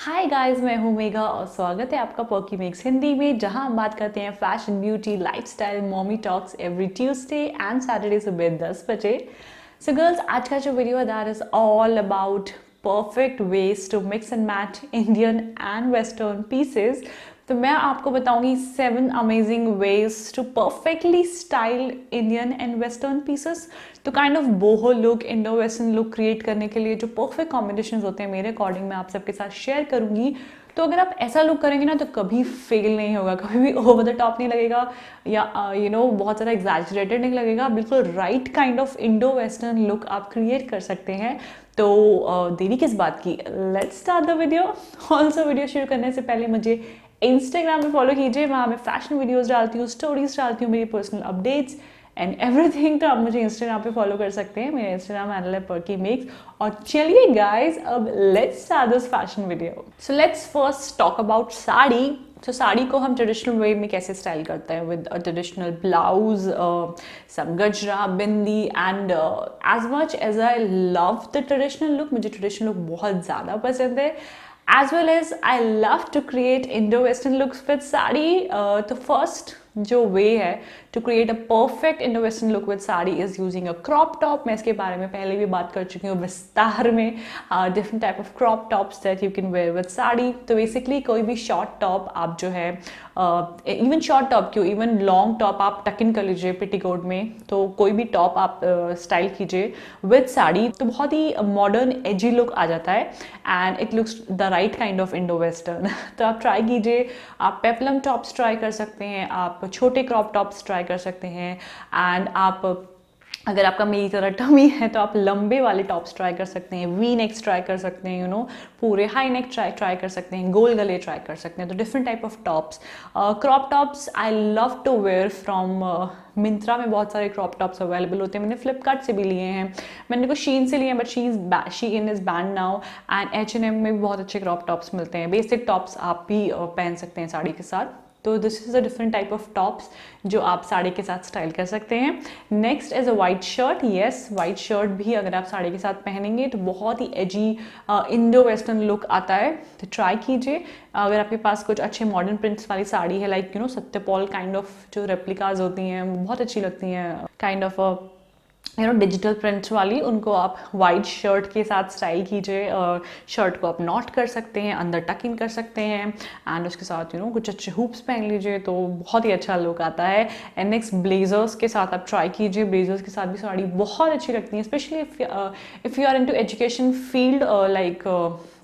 Hi guys, मैं हूँ मेघा और स्वागत है आपका पर्की मेक्स हिंदी में, जहां हम बात करते हैं fashion, beauty, lifestyle, mommy talks every Tuesday and Saturday सुबह 10 बजे। सो गर्ल्स, आज का जो वीडियो है that is all about perfect ways to mix and match Indian and western pieces. तो मैं आपको बताऊंगी 7 amazing ways to perfectly style Indian and western pieces. तो kind of boho look, Indo western look create करने के लिए जो perfect combination होते हैं मेरे अकॉर्डिंग मैं आप सबके साथ शेयर करूंगी। तो अगर आप ऐसा लुक करेंगे ना तो कभी फेल नहीं होगा, कभी भी ओवर द टॉप नहीं लगेगा या बहुत ज़्यादा एग्जैजरेटेड नहीं लगेगा। बिल्कुल right kind of Indo western look आप क्रिएट कर सकते हैं। तो देरी किस बात की, let's start the video. Also video शुरू करने से पहले मुझे इंस्टाग्राम पे फॉलो कीजिए, वहाँ मैं फैशन वीडियोस डालती हूँ, स्टोरीज डालती हूँ, मेरी पर्सनल अपडेट्स एंड एवरीथिंग। तो आप मुझे इंस्टाग्राम पे फॉलो कर सकते हैं, मेरा इंस्टाग्राम हैंडल है पर्की मेक्स। और चलिए गाइस, अब let's start this fashion video. So let's first talk about sari. तो साड़ी को हम ट्रेडिशनल वे में कैसे स्टाइल करते हैं, with a traditional blouse, some gajra, bindi and as much as I love the traditional look, मुझे ट्रेडिशनल लुक बहुत ज़्यादा पसंद है। As well as I love to create Indo-Western looks with sari. तो फर्स्ट जो वे है to create a perfect Indo western look with sari is using a crop top. मैं इसके बारे में पहले भी बात कर चुकी हूँ विस्तार में, different type of crop tops that you can where with sari. तो बेसिकली कोई भी शॉर्ट टॉप आप जो है, इवन शॉर्ट टॉप क्यों, इवन लॉन्ग टॉप आप टक इन कर लीजिए पेटीकोट में। तो कोई भी टॉप आप स्टाइल कीजिए विद साड़ी तो बहुत ही मॉडर्न एजी लुक आ जाता है and it looks the right kind of Indo western. तो आप ट्राई कीजिए, आप पेपलम टॉप्स ट्राई कर सकते हैं, आप छोटे क्रॉप टॉप्स ट्राई कर सकते हैं एंड आप अगर आपका मेरी तरह टमी है तो आप लंबे वाले टॉप्स ट्राई कर सकते हैं, वी नेक्स ट्राई कर सकते हैं, पूरे हाई नेक ट्राई कर सकते हैं, गोल गले ट्राई कर सकते हैं। तो different type of tops, crop tops I love to wear from Myntra में बहुत सारे क्रॉप टॉप्स अवेलेबल होते हैं। मैंने फ्लिपकार्ट से भी लिए हैं, मैंने को शीन से लिए हैं, but Shein is banned now. And H&M में भी बहुत अच्छे क्रॉप टॉप्स मिलते हैं। बेसिक टॉप्स आप भी पहन सकते हैं साड़ी के साथ। तो this is a different type of tops जो आप साड़ी के साथ स्टाइल कर सकते हैं। Next is a white shirt. Yes, white shirt भी अगर आप साड़ी के साथ पहनेंगे तो बहुत ही एजी इंडो वेस्टर्न लुक आता है। तो ट्राई कीजिए। अगर आपके पास कुछ अच्छे मॉडर्न प्रिंट्स वाली साड़ी है, लाइक सत्यपॉल काइंड ऑफ जो रेप्लिकाज होती हैं वो बहुत अच्छी लगती हैं, काइंड ऑफ डिजिटल प्रिंट्स वाली, उनको आप वाइट शर्ट के साथ स्टाइल कीजिए। शर्ट को आप नॉट कर सकते हैं, अंदर टक इन कर सकते हैं एंड उसके साथ कुछ अच्छे हुप्स पहन लीजिए तो बहुत ही अच्छा लुक आता है। एंड नेक्स्ट ब्लेजर्स के साथ आप ट्राई कीजिए, ब्लेजर्स के साथ भी साड़ी बहुत अच्छी लगती है, specially if you are into education field, like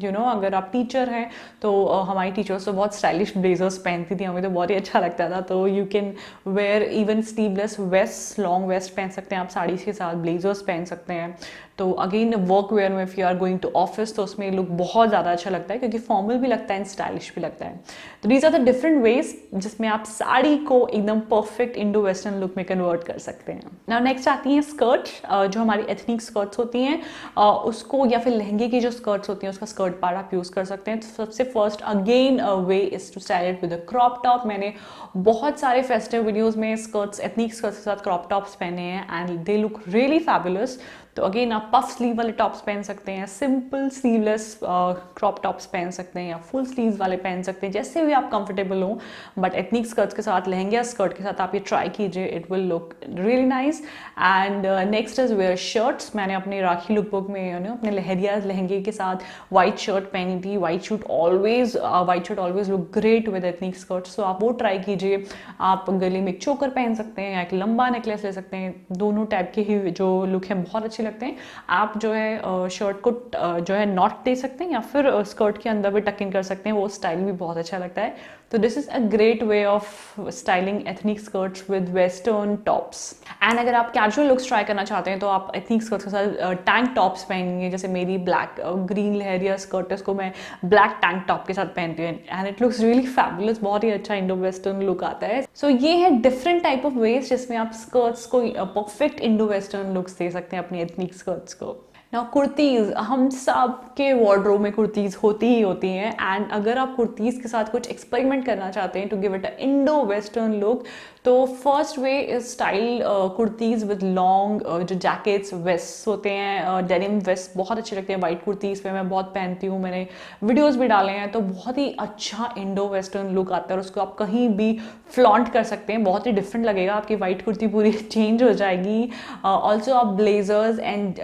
अगर आप टीचर हैं तो हमारी टीचर्स तो बहुत स्टाइलिश ब्लेजर्स पहनती थी, हमें तो बहुत ही अच्छा लगता था। तो you can wear even sleeveless vest, long vest पहन सकते हैं आप साड़ी के साथ, ब्लेजर्स पहन सकते हैं। तो अगेन वर्क वेयर में if you are going to office तो उसमें लुक बहुत ज़्यादा अच्छा लगता है, क्योंकि फॉर्मल भी लगता है एंड स्टाइलिश भी लगता है। तो these are the different ways जिसमें आप साड़ी को एकदम परफेक्ट इंडो वेस्टर्न लुक में कन्वर्ट कर सकते हैं। नाउ नेक्स्ट आती हैं स्कर्ट, जो हमारी एथनिक स्कर्ट्स होती हैं, उसको या फिर लहंगे की जो स्कर्ट्स होती हैं उसका स्कर्ट पार्ट आप यूज़ कर सकते हैं। तो सबसे first again way is to style it with a crop top. मैंने बहुत सारे फेस्टिव वीडियोज़ में स्कर्ट्स, एथनिक स्कर्ट्स के साथ क्रॉप टॉप्स पहने हैं and they look really fabulous. तो अगेन आप पफ स्लीव वाले टॉप्स पहन सकते हैं, सिंपल स्लीवलेस क्रॉप टॉप्स पहन सकते हैं, या फुल स्लीव्स वाले पहन सकते हैं, जैसे भी आप कंफर्टेबल हो। बट एथनिक स्कर्ट्स के साथ, लहंगा स्कर्ट के साथ आप ये ट्राई कीजिए, it will look really nice. And next is where shirts. मैंने अपने राखी लुक बुक में अपने लहरिया लहंगे के साथ वाइट शर्ट पहनी थी। White shirt always look great with ethnic skirts, तो आप वो ट्राई कीजिए। आप गले में एक चोकर पहन सकते हैं या एक लंबा नेकलेस ले सकते हैं, दोनों टाइप के ही जो लुक है बहुत अच्छे लगते हैं। आप जो है शर्ट को जो है नॉट दे सकते हैं या फिर स्कर्ट के अंदर भी टक इन कर सकते हैं, वो स्टाइल भी बहुत अच्छा लगता है। तो this is a great way of styling ethnic skirts with western tops. And अगर आप कैजुअल लुक्स ट्राई करना चाहते हैं तो आप एथनिक स्कर्ट्स के साथ टैंक टॉप्स पहनेंगे, जैसे मेरी ब्लैक ग्रीन लहरिया स्कर्ट है, उसको मैं ब्लैक टैंक टॉप के साथ पहनती हूँ and it looks really fabulous, बहुत ही अच्छा इंडो वेस्टर्न लुक आता है। सो ये है डिफरेंट टाइप ऑफ वेज जिसमें आप स्कर्ट्स को परफेक्ट इंडो वेस्टर्न लुक्स दे सकते हैं अपनी एथनिक स्कर्ट्स को। ना कुर्तीज़ हम सब के वार्डरोब में कुर्तीज़ होती ही होती हैं, एंड अगर आप कुर्तीज़ के साथ कुछ एक्सपेरिमेंट करना चाहते हैं to give it a Indo western look, तो first way is style kurtis with long जो जैकेट्स वेस्ट होते हैं, डेनिम वेस्ट बहुत अच्छे लगते हैं वाइट कुर्तीज़ पे, मैं बहुत पहनती हूँ, मैंने वीडियोस भी डाले हैं, तो बहुत ही अच्छा इंडो वेस्टर्न लुक आता है और उसको आप कहीं भी फ्लॉन्ट कर सकते हैं, बहुत ही डिफरेंट लगेगा, आपकी वाइट कुर्ती पूरी चेंज हो जाएगी। ऑल्सो आप ब्लेजर्स एंड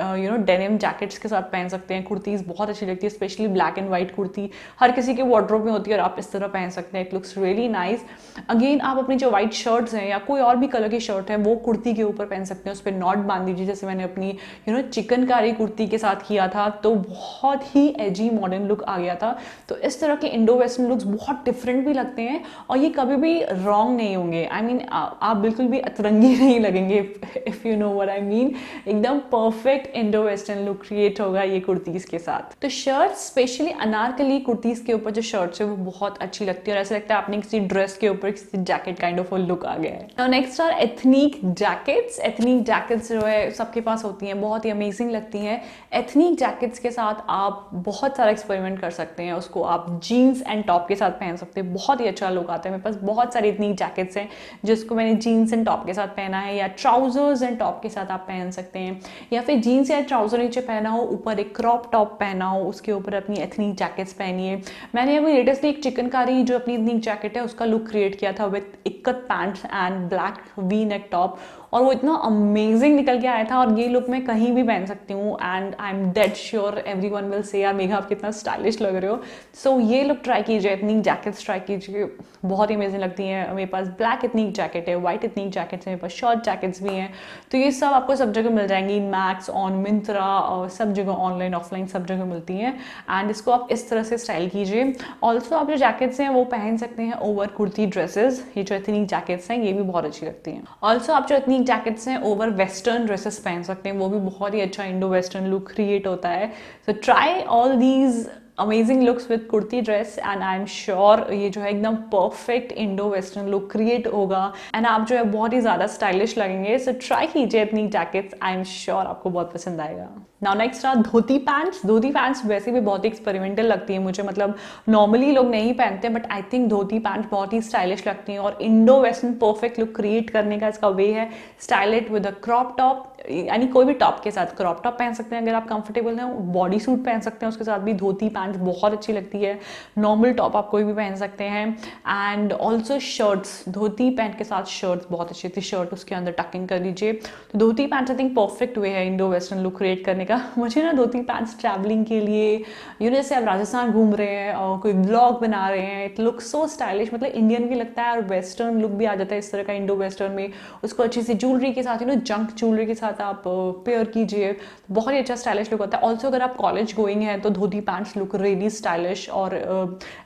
डेनिम जैकेट्स के साथ पहन सकते हैं, कुर्तीज़ बहुत अच्छी लगती है, specially black and white kurti हर किसी के वार्डरोब में होती है और आप इस तरह पहन सकते हैं, it looks really nice. Again आप अपनी जो वाइट शर्ट्स हैं या कोई और भी कलर की शर्ट है वो कुर्ती के ऊपर पहन सकते हैं, उस पर नॉट बांध दीजिए, जैसे मैंने अपनी चिकनकारी कुर्ती के साथ किया था, तो बहुत ही एजी मॉडर्न लुक आ गया था। तो इस तरह के इंडो वेस्टर्न लुक्स बहुत डिफरेंट भी लगते हैं और ये कभी भी रॉन्ग नहीं होंगे, आई मीन आप बिल्कुल भी अतरंगी नहीं लगेंगे, if you know what I mean, एकदम perfect Indo western look create होगा ये कुर्तीज के साथ। तो शर्ट स्पेशली अनारकली कुर्तीज के ऊपर जो शर्ट्स है वो बहुत अच्छी लगती है और ऐसा लगता है आपने किसी ड्रेस के ऊपर किसी जैकेट काइंड ऑफ लुक आ गया है। Now next are ethnic jackets. Ethnic jackets जो है सबके पास होती हैं, बहुत ही अमेजिंग लगती हैं। एथनिक जैकेट्स के साथ आप बहुत सारा एक्सपेरिमेंट कर सकते हैं, उसको आप जीन्स एंड टॉप के साथ पहन सकते हैं, बहुत ही अच्छा लुक आता है। मेरे पास बहुत सारी एथनिक जैकेट्स हैं जिसको मैंने जीन्स एंड टॉप के साथ पहना है, या ट्राउजर्स एंड टॉप के साथ आप पहन सकते हैं, या फिर जीन्स या ट्राउजर नीचे पहना हो, ऊपर एक क्रॉप टॉप पहना हो, उसके ऊपर अपनी एथनिक जैकेट्स पहनिए। मैंने अभी लेटेस्टली एक चिकनकारी जो अपनी एथनिक जैकेट है उसका लुक क्रिएट किया था with ikat pants and black V neck top, और वो इतना अमेजिंग निकल के आया था और ये लुक मैं कहीं भी पहन सकती हूँ and I am dead sure everyone will say यार मेघा आप कितना स्टाइलिश लग रहे हो। सो ये लुक ट्राई कीजिए, एथनिक जैकेट्स ट्राई कीजिए, बहुत ही अमेजिंग लगती हैं। मेरे पास ब्लैक एथनिक जैकेट है, व्हाइट एथनिक जैकेट्स है, मेरे पास शॉर्ट जैकेट्स भी हैं, तो ये सब आपको सब जगह मिल जाएंगी, मैक्स, ऑन मिंत्रा, और सब जगह ऑनलाइन ऑफलाइन सब जगह मिलती हैं, एंड इसको आप इस तरह से स्टाइल कीजिए। ऑल्सो आप जो जैकेट्स हैं वो पहन सकते हैं ओवर कुर्ती ड्रेसेस, ये जो एथनिक जैकेट्स हैं ये भी बहुत अच्छी लगती हैं। ऑल्सो आप जो एथनिक जैकेट्स हैं ओवर वेस्टर्न ड्रेसेस पहन सकते हैं, वो भी बहुत ही अच्छा इंडो वेस्टर्न लुक क्रिएट होता है। So try all these amazing looks with kurti dress and I am sure ये जो है एकदम perfect Indo western look create होगा एंड आप जो है बहुत ही ज़्यादा स्टाइलिश लगेंगे। सो ट्राई कीजिए ethnic jackets, I am sure आपको बहुत पसंद आएगा। नाउ नेक्स्ट आ धोती पैंट्स। धोती पैंट्स वैसे भी बहुत ही एक्सपेरिमेंटल लगती है मुझे, मतलब नॉर्मली लोग नहीं पहनते but I think dhoti pant बहुत ही स्टाइलिश लगती हैं और Indo western perfect look create करने का इसका वे है style it with a crop top, यानी कोई भी टॉप के साथ क्रॉप टॉप पहन सकते हैं अगर आप कंफर्टेबल हैं, बॉडी सूट पहन सकते हैं उसके साथ भी, धोती पैंट बहुत अच्छी लगती है, नॉर्मल टॉप आप कोई भी पहन सकते हैं, and also shirts, dhoti pant के साथ शर्ट्स बहुत अच्छी थी, शर्ट उसके अंदर टकिंग कर लीजिए, तो dhoti pant I think perfect way है इंडो वेस्टर्न लुक क्रिएट करने का। मुझे ना धोती पैंट्स ट्रैवलिंग के लिए, जैसे आप राजस्थान घूम रहे हैं और कोई ब्लॉग बना रहे हैं, इट लुक सो स्टाइलिश, मतलब इंडियन भी लगता है और वेस्टर्न लुक भी आ जाता है इस तरह का इंडो वेस्टर्न में, उसको अच्छी सी ज्वेलरी के साथ, जंक ज्वेलरी के साथ आप पेयर कीजिए, बहुत ही अच्छा स्टाइलिश लुक होता है। ऑल्सो अगर आप कॉलेज गोइंग है तो धोती पैंट्स लुक रियली स्टाइलिश और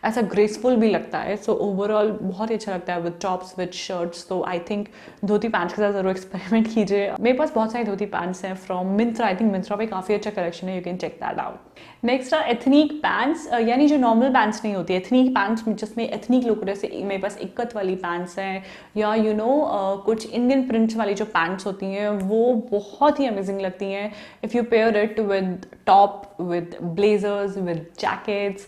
ऐसा ग्रेसफुल भी लगता है, सो ओवरऑल बहुत ही अच्छा लगता है विद टॉप्स विद शर्ट्स, तो आई थिंक धोती पैंट्स के साथ जरूर एक्सपेरिमेंट कीजिए। मेरे पास बहुत सारी धोती पैंट्स हैं from Myntra, I think Myntra पे काफ़ी अच्छा कलेक्शन है, you can check that out. Next are ethnic pants, यानी जो नॉर्मल पैंट्स नहीं होती, एथनिक पैंट्स जिसमें एथनिक लुक, जैसे मेरे पास इक्कत वाली पैंट्स हैं या कुछ इंडियन प्रिंट्स वाली जो पैंट्स होती हैं वो बहुत ही अमेजिंग लगती हैं if you pair it with top, with blazers, with jackets,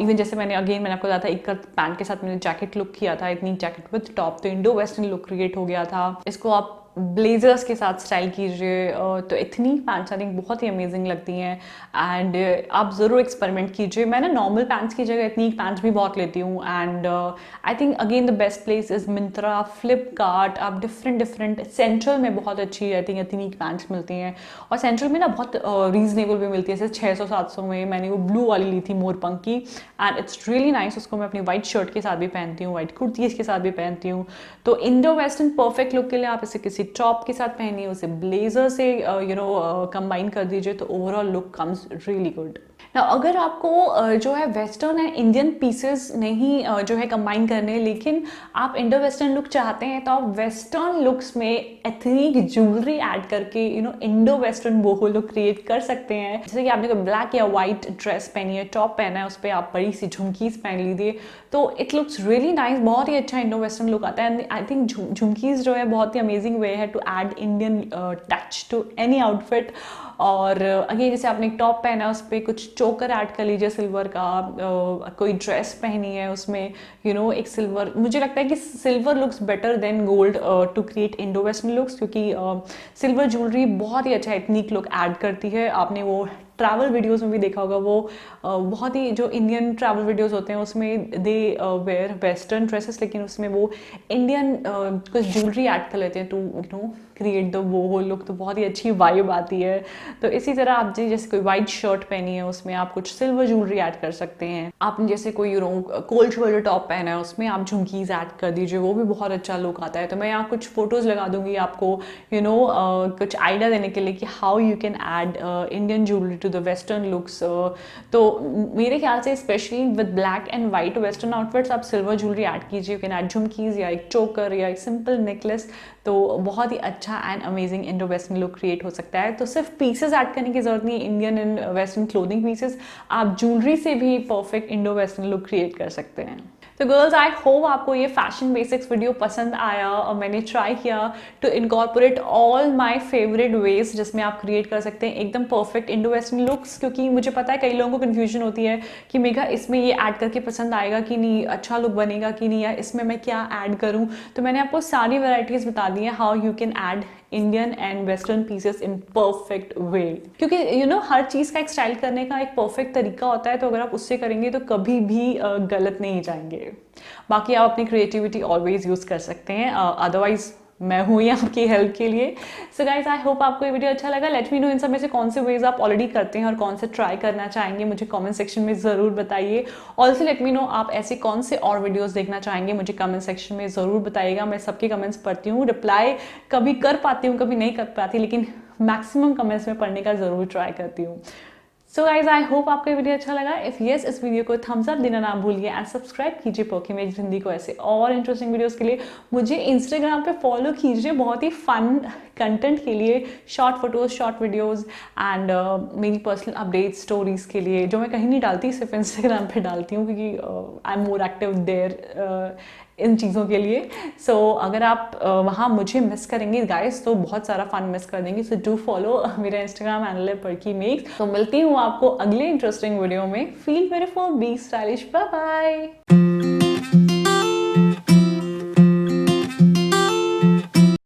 even जैसे मैंने आपको बताया था इक्कत पैंट के साथ मैंने जैकेट लुक किया था, एथनिक जैकेट विद टॉप, तो इंडो वेस्टर्न लुक क्रिएट हो गया था। इसको आप ब्लेजर्स के साथ स्टाइल कीजिए, तो एथनिक पैंट्स आई थिंक बहुत ही अमेजिंग लगती हैं एंड आप ज़रूर एक्सपेरिमेंट कीजिए। मैं ना नॉर्मल पैंट्स की जगह एथनिक पैंट्स भी बहुत लेती हूँ and I think again the best place is Myntra, Flipkart, आप डिफरेंट सेंट्रल में बहुत अच्छी आई थिंक एथनिक पैंट्स मिलती हैं और सेंट्रल में ना बहुत रीजनेबल भी मिलती है, जैसे 600-700 में मैंने वो ब्लू वाली ली थी मोरपंख की एंड इट्स रियली नाइस, उसको मैं अपनी वाइट शर्ट के साथ भी पहनती हूँ, वाइट कुर्तीज़ के साथ भी पहनती हूँ। तो इंडो वेस्टर्न परफेक्ट लुक के लिए आप इसे किसी टॉप के साथ पहनिए, उसे ब्लेजर से कंबाइन कर दीजिए, तो overall look comes really good. अगर आपको जो है वेस्टर्न एंड इंडियन पीसेस नहीं जो है कंबाइन करने, लेकिन आप इंडो वेस्टर्न लुक चाहते हैं तो आप वेस्टर्न लुक्स में एथनिक ज्वेलरी ऐड करके Indo western boho look create कर सकते हैं। जैसे कि आपने कोई ब्लैक या वाइट ड्रेस पहनी है, टॉप पहना है, उस पर आप बड़ी सी झुमकीज पहन लीजिए, तो इट लुक्स रियली नाइस, बहुत ही अच्छा इंडो वेस्टर्न लुक आता है। एंड आई थिंक झुमकीज जो है बहुत ही अमेजिंग वे है to add Indian touch to any outfit. और अगेन जैसे आपने एक टॉप पहना है उस पर कुछ चोकर ऐड कर लीजिए सिल्वर का, कोई ड्रेस पहनी है उसमें एक सिल्वर, मुझे लगता है कि silver looks better than gold to create Indo western looks, क्योंकि सिल्वर ज्वेलरी बहुत ही अच्छा एथनिक लुक ऐड करती है। आपने वो ट्रैवल वीडियोस में भी देखा होगा, वो बहुत ही जो इंडियन ट्रैवल वीडियोस होते हैं उसमें दे वेयर वेस्टर्न ड्रेसेस, लेकिन उसमें वो इंडियन कुछ ज्वेलरी ऐड कर लेते हैं टू क्रिएट द वो लुक, तो बहुत ही अच्छी वाइब आती है। तो इसी तरह आप जैसे कोई वाइट शर्ट पहनी है उसमें आप कुछ सिल्वर ज्वेलरी ऐड कर सकते हैं। आपने जैसे कोई कोल्ड शोल्डर टॉप पहना है उसमें आप झुमकीज ऐड कर दीजिए, वो भी बहुत अच्छा लुक आता है। तो मैं यहाँ कुछ फोटोज लगा दूंगी आपको कुछ आइडिया देने के लिए कि how you can add Indian jewellery to the western looks. तो मेरे ख्याल से specially with black and white western outfits आप सिल्वर ज्वेलरी ऐड कीजिए, यू कैन ऐड झुमकीज या एक चोकर या एक सिंपल नेकलेस, तो बहुत ही अच्छा and amazing Indo western look create हो सकता है। तो सिर्फ पीसेस ऐड करने की जरूरत नहीं है, Indian and western clothing pieces, आप ज्वेलरी से भी perfect Indo western look create कर सकते हैं। तो गर्ल्स आई होप आपको ये फैशन बेसिक्स वीडियो पसंद आया और मैंने ट्राई किया to incorporate all my favourite ways जिसमें आप क्रिएट कर सकते हैं एकदम परफेक्ट इंडो वेस्टर्न लुक्स, क्योंकि मुझे पता है कई लोगों को कन्फ्यूजन होती है कि मेघा इसमें ये ऐड करके पसंद आएगा कि नहीं, अच्छा लुक बनेगा कि नहीं, या इसमें मैं क्या ऐड करूँ। तो मैंने आपको सारी वेराइटीज़ बता दी हैं how you can add Indian and western pieces in perfect way, क्योंकि हर चीज़ का एक स्टाइल करने का एक परफेक्ट तरीका होता है, तो अगर आप उससे करेंगे तो कभी भी गलत नहीं जाएंगे। बाकी आप अपनी क्रिएटिविटी ऑलवेज यूज़ कर सकते हैं, अदरवाइज मैं हूँ ही आपकी हेल्प के लिए। सो गाइज आई होप आपको ये वीडियो अच्छा लगा। लेट मी नो इन सब में से कौन से वेज आप ऑलरेडी करते हैं और कौन से ट्राई करना चाहेंगे, मुझे कमेंट सेक्शन में ज़रूर बताइए। ऑल्सो लेट मी नो आप ऐसे कौन से और वीडियोस देखना चाहेंगे, मुझे कमेंट सेक्शन में ज़रूर बताइएगा। मैं सबके कमेंट्स पढ़ती हूँ, रिप्लाई कभी कर पाती हूँ कभी नहीं कर पाती, लेकिन मैक्सिमम कमेंट्स में पढ़ने का ज़रूर ट्राई करती हूँ। सो गाइज आई होप आपको ये वीडियो अच्छा लगा। इफ यस इस वीडियो को थम्स अप देना ना भूलिए एंड सब्सक्राइब कीजिए पोकीमेक्स हिंदी को ऐसे और इंटरेस्टिंग वीडियोस के लिए। मुझे इंस्टाग्राम पे फॉलो कीजिए बहुत ही फन कंटेंट के लिए, short photos, short videos and मेरी पर्सनल अपडेट स्टोरीज़ के लिए, जो मैं कहीं नहीं डालती, सिर्फ इंस्टाग्राम पे डालती हूँ क्योंकि I am more active there इन चीज़ों के लिए। सो अगर आप वहाँ मुझे मिस करेंगे गाइस तो बहुत सारा फन मिस कर देंगे। सो डू फॉलो मेरा इंस्टाग्राम हैंडल है पोकीमेक्स। तो मिलती हूँ आपको अगले इंटरेस्टिंग वीडियो में। Feel beautiful, be stylish, bye bye.